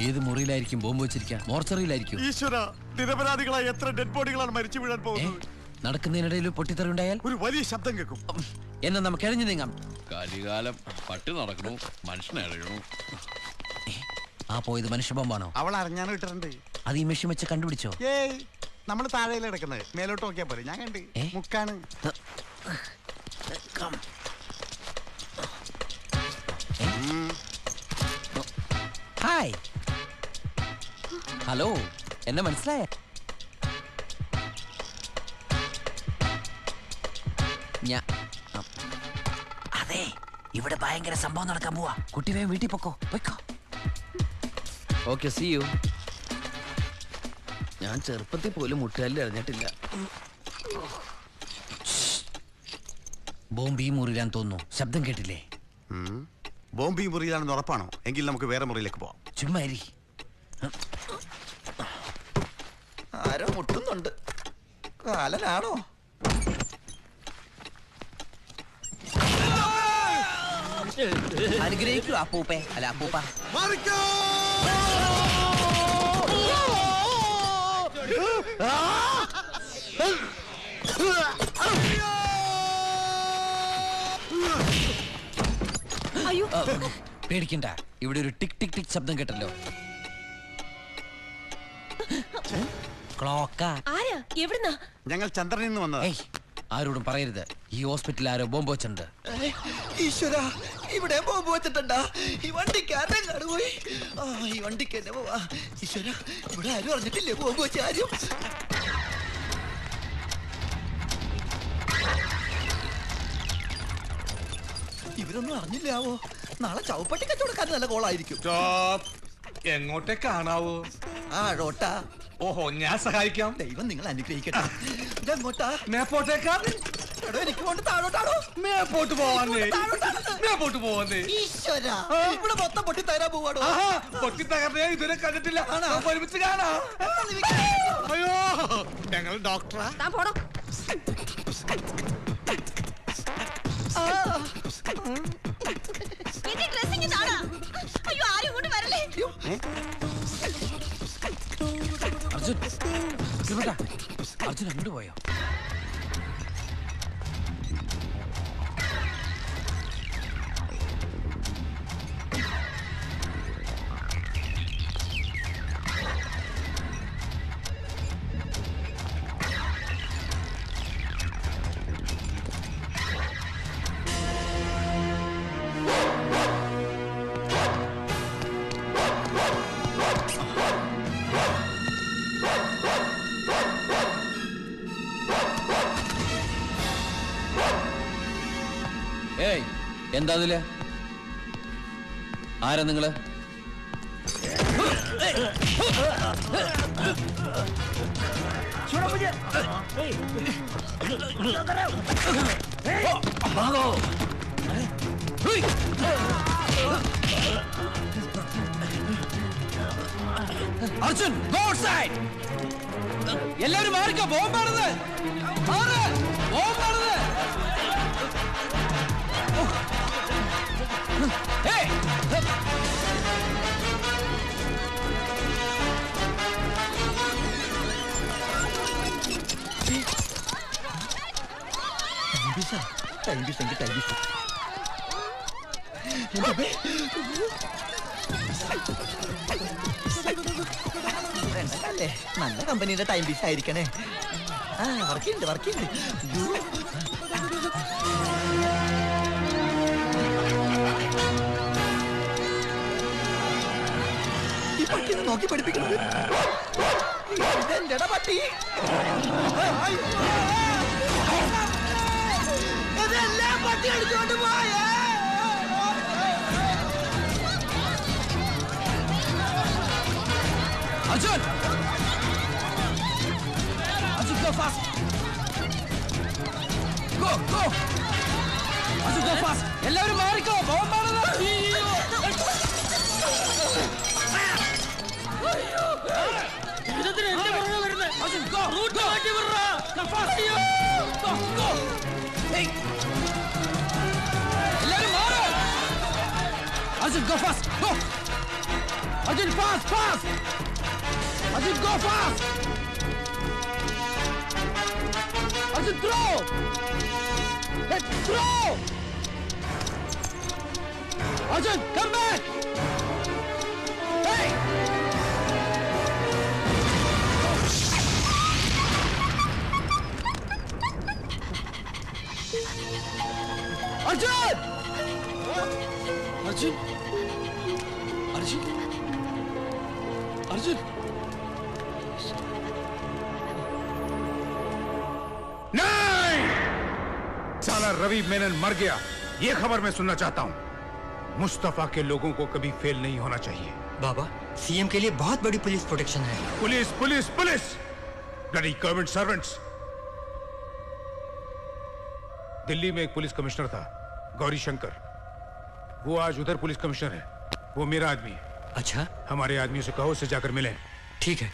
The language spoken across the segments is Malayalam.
ഏത് മുറിയിലായിരിക്കും ബോംബ് വെച്ചിരിക്കുക? മോർച്ചറിയിലായിരിക്കും. ഈശ്വര, നിരപരാധികളായ എത്ര ഡെഡ് ബോഡികളാണ് മരിച്ചു വീഴാൻ പോകുന്നത്. നടക്കുന്നതിനിടയിൽ പൊട്ടിത്തെറി ഉണ്ടായാൽ ഒരു വലിയ ശബ്ദം കേൾക്കും. എന്നാ നമുക്ക് എഴഞ്ഞു നീങ്ങാം. കലികാലം പട്ടി നടക്കണു, മനുഷ്യനെഴണു. ആ പോയത് മനുഷ്യ ബോംബാണോ? അവൾ അറിഞ്ഞാണ് കിട്ടുന്നുണ്ട്. അത് ഈ മെഷീൻ വെച്ച് കണ്ടുപിടിച്ചോ? ഏയ്, നമ്മൾ താഴെയിൽ കിടക്കുന്നത്, മേലോട്ട് നോക്കിയാ പോലെ. ഞാൻ കണ്ട് മുക്കാണ്. ഹായ്, ഹലോ, എന്നെ മനസ്സിലായ? അതെ, ഇവിടെ ഭയങ്കര സംഭവം നടക്കാൻ പോവാ. കുട്ടി വേഗം വീട്ടിൽ പൊക്കോ. Okay, see you. ഞാൻ ചെറുപ്പത്തിൽ പോലും മുട്ടുകാലിൽ അറിഞ്ഞിട്ടില്ല. ബോംബ് ഈ മുറിയിലാന്ന് തോന്നുന്നു. ശബ്ദം കേട്ടില്ലേ? ബോംബ് ഈ മുറിയിലാണെന്ന് ഉറപ്പാണോ? എങ്കിൽ നമുക്ക് വേറെ മുറിയിലേക്ക് പോവാം. ചുമ്മാരി. ആരോ മുട്ടുന്നുണ്ട്. കാലനാണോ? അനുഗ്രഹിക്കൂ അപ്പൂപ്പേ. അല്ല അപ്പൂപ്പ. പേടിക്കണ്ട, ഇവിടെ ഒരു ടിക് ടിക് ടിക് ശബ്ദം കേട്ടല്ലോ. ക്ലോക്കാ. ആരാ? എവിടുന്നാ? ഞങ്ങൾ ചന്ദ്രനിൽ നിന്ന് വന്നത്. ആരോടും പറയരുത്. ഈ ഹോസ്പിറ്റലിൽ ആരോ ബോംബ് വെച്ചിട്ടുണ്ട്. ഈശ്വര, ഇവിടെ ബോംബ് വെച്ചിട്ടുണ്ടാ? ഈ വണ്ടിക്കാരൻ കടന്നുപോയി. ഈ വണ്ടിക്ക് തന്നെ പോവാ. ഈശ്വര, ഇവിടെ ആരും അറിഞ്ഞിട്ടില്ലേ ബോംബ് വെച്ച ആരും? ഇവരൊന്നും അറിഞ്ഞില്ലാവോ? നാളെ ചവപ്പട്ടി കച്ചവടക്കാരൻ നല്ല കോളായിരിക്കും. എങ്ങോട്ടേ കാണാവോ? റോട്ടാ. ഓഹോ, ഞാൻ സഹായിക്കാം. ദൈവം നിങ്ങൾ അനുഗ്രഹിക്കട്ടെ. ഇതെങ്ങോട്ടാ? മേപ്പോട്ടേക്കാ. എനിക്ക് കൊണ്ട് താഴോട്ടാണോ? മേപ്പോട്ട് പോവാന്നേ. മേപ്പോട്ട് പോവാന്നേ. ഈശ്വര, ഇവിടെ മൊത്തം പൊട്ടി തരാൻ പോവാടോ. പൊട്ടി തകർന്നേ ഇതുവരെ കണ്ടിട്ടില്ല. ഒരുമിച്ച് കാണാ. അയ്യോ, ഞങ്ങൾ ഡോക്ടറാ. അർജുൻ, അർജുൻ അങ്ങോട്ട് പോയോ? എന്താ അതില്? ആരാ നിങ്ങള്? Arjun, go outside. എല്ലാവരും മാറിക്കോ. ബോംബാണത്. ബോംബാണത്. നല്ല കമ്പനിയുടെ ടൈം പീസ് ആയിരിക്കണേ. വർക്കുണ്ട്. ഈ പട്ടിനെ നോക്കി പഠിപ്പിക്കുന്നത് എന്റെ പട്ടി. ഇതെല്ലാം പട്ടി അടിച്ചോണ്ട് പോയേ. Arjun! Arjun, go fast! Go! Arjun, go fast! എല്ലാവരും Marico. ബോംബാണത്. Arjun, go! Go fast! Go! Hey! എല്ലാവരും മാറ്. Arjun, go fast! Go! Arjun, fast, fast! Arjun, go fast! Arjun, throw! Let's throw! Arjun, come back! Hey! Arjun! Arjun! Arjun! Arjun! नहीं! साला रवि मेनन मर गया ये खबर मैं सुनना चाहता हूं मुस्तफा के लोगों को कभी फेल नहीं होना चाहिए बाबा सीएम के लिए बहुत बड़ी पुलिस प्रोटेक्शन है police police police bloody government servants Delhi में एक पुलिस कमिश्नर था गौरी शंकर वो आज उधर पुलिस कमिश्नर है वो मेरा आदमी है अच्छा हमारे आदमियों से कहो उससे जाकर मिलें ठीक है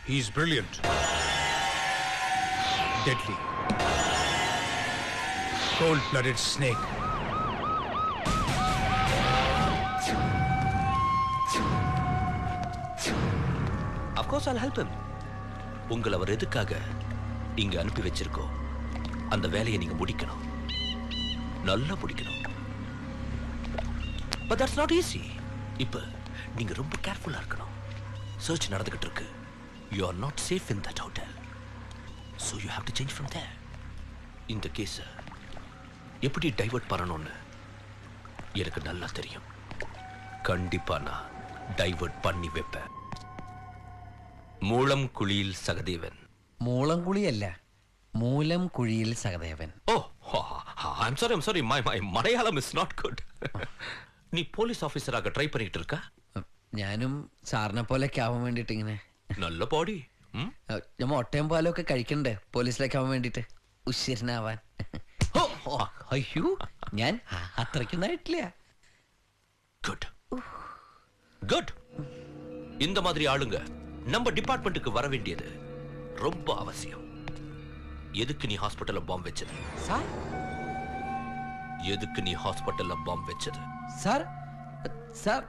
he is brilliant deadly cold blooded snake Of course I'll help him. உங்களை அவர் எதுக்காக இங்க அனுப்பி வச்சிருக்கோ அந்த வேலையை நீங்க முடிக்கணும் நல்லா முடிக்கணும் But that's not easy. இப்ப நீங்க ரொம்ப கேர்ஃபுல்லா இருக்கணும் சர்ச் நடந்துகிட்டு இருக்கு You are not safe in that hotel. So you have to change from there. இந்த கேஸ எப்படி டைவர்ட் பண்ணணும்னு எனக்கு நல்லா தெரியும் கண்டிப்பா நான் டைவர்ட் பண்ணி வைப்பேன் മൂളം കുഴിയിൽ സഹദേവൻ മൂളം കുഴിയല്ല മൂലം കുഴിയിൽ സഹദേവൻ ഓ I'm sorry my Malayalam is not good നീ പോലീസ് ഓഫീസറാக ട്രൈ பண்ணிட்டு இருக்க ഞാനും സാറിനെ പോലെയൊക്കെ ആവാൻ വേണ്ടിട്ട് ഇങ്ങനെ നല്ല ബോഡി നമ്മ ഒട്ടയം പാലൊക്കെ കഴിക്കണ്ടേ പോലീസിലേക്ക് ആവാൻ വേണ്ടിട്ട് ഉശിരനാവാൻ അയ്യോ ഞാൻ അത്രയ്ക്കൊന്നായിട്ടില്ല குட் குட் இந்த மாதிரி ஆளுங்க நம்ம டிபார்ட்மெண்ட்டுக்கு வர வேண்டியது ரொம்ப அவசியம் எதுக்கு நீ ஹாஸ்பிடல்ல பாம்பு வெச்சது സാർ எதுக்கு நீ ஹாஸ்பிடல்ல பாம்பு வெச்சது സാർ സാർ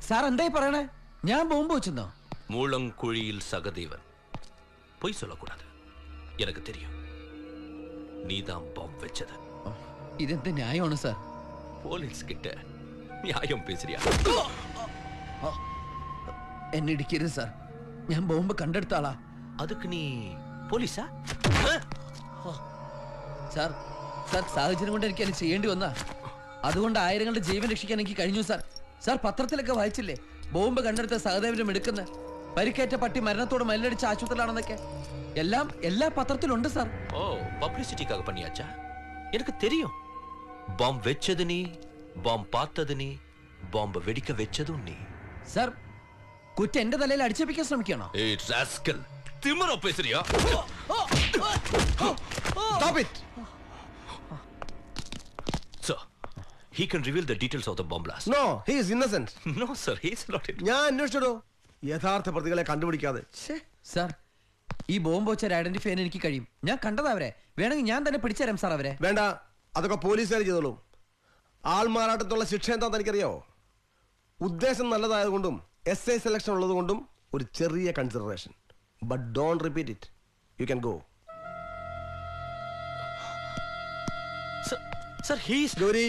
സാർ എന്തായി പറയണേ ഞാൻ ബോംബ് വെച്ചെന്നോ மூலங்குழியில் சகதேவன் பொய் சொல்லக்கூடாது எனக்கு தெரியும் நீதான் பாம்பு வெச்சது ഇതെന്ത് ന്യായമാണ് സാർ போலீஸ் கிட்ட நியாயம் பேசுறியா എന്നെ ഇടിക്കരുത് സാർ ഞാൻ ബോംബ് കണ്ടെടുത്ത ആളാ அதுக்கு நீ போலீஸா സാർ സാർ സാഹചര്യം കൊണ്ട് എനിക്ക് അത് ചെയ്യേണ്ടി വന്നാ അതുകൊണ്ട് ആയിരങ്ങളുടെ ജീവൻ രക്ഷിക്കാൻ എനിക്ക് കഴിഞ്ഞു സാർ സാർ പത്രത്തിലൊക്കെ വായിച്ചില്ലേ ബോംബ് കണ്ടെടുത്ത സഹദേവന്റെ മിടുക്കുന്ന പരിക്കേറ്റ പട്ടി മരണത്തോട് മല്ലടിച്ച ആശുപത്രിയിലാണെന്നൊക്കെ എല്ലാം എല്ലാ പത്രത്തിലുണ്ട് സാർ ஓ பப்ளிசிட்டிக்காக பண்ணியாச்சா எனக்கு தெரியும் பாம்பு வெச்சது நீ பாம்பு பார்த்தது நீ பாம்பு வெடிக்க வெச்சதும் நீ സാർ കുറ്റം എന്റെ തലയിൽ അടിച്ചേപ്പിക്കാൻ ശ്രമിക്കണോ ஏய் ராஸ்கல் திமிரா பேசுறியா Stop it! Sir, he can reveal the details of the bomb blast. No, he is innocent. No, sir, he is not it. ഞാൻ അന്വേഷിച്ചോ യഥാർത്ഥ പ്രതികളെ കണ്ടുപിടിക്കാതെ സാർ ഈ ബോംബ് വെച്ചാൽ ഐഡന്റിഫൈ ചെയ്യാൻ എനിക്ക് കഴിയും ഞാൻ കണ്ടതാ അവരെ വേണമെങ്കിൽ ഞാൻ തന്നെ പിടിച്ചുതരാം സാർ അവരെ വേണ്ട അതൊക്കെ പോലീസുകാർ ചെയ്തോളൂ ആൾമാറാട്ടത്തുള്ള ശിക്ഷ എന്താ തനിക്കറിയാവോ ഉദ്ദേശം നല്ലതായതുകൊണ്ടും SA സെലക്ഷൻ ഉള്ളതുകൊണ്ടും ഒരു ചെറിയ consideration but don't repeat it you can go Sir, he is... Gauri